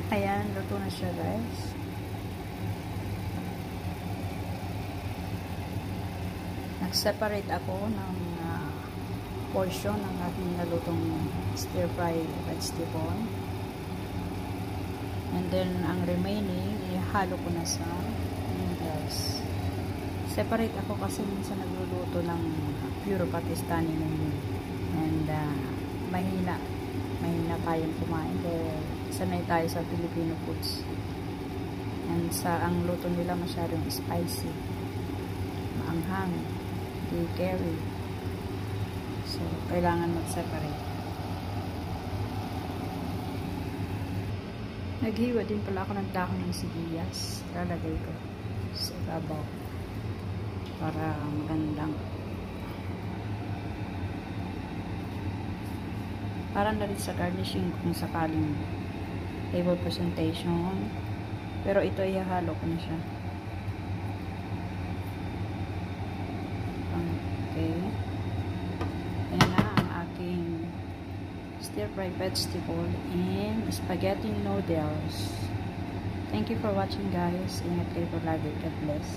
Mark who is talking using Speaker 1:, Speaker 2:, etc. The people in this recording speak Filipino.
Speaker 1: Ayan, luto na siya guys. Nag-separate ako ng portion ng aking nalutong stir-fry vegetable. And then, ang remaining, ihalo ko na sa noodles. Separate ako kasi minsan nagluluto ng pure Pakistani menu. And, mahina tayong kumain dahil sanay tayo sa Filipino foods. And ang luto nila masyadong spicy, maanghang, di carry. So, kailangan mag-separate. Naghiwa din pala ako ng dahon ng sibuyas. Lalagay ko sa ibabaw para magandang para na rin sa garnishing kung sakaling table presentation. Pero ito ihahalo ko na siya. Okay. Ayan na ang aking stir-fry vegetable and spaghetti noodles. Thank you for watching guys. Ingat kayo palagi. God bless.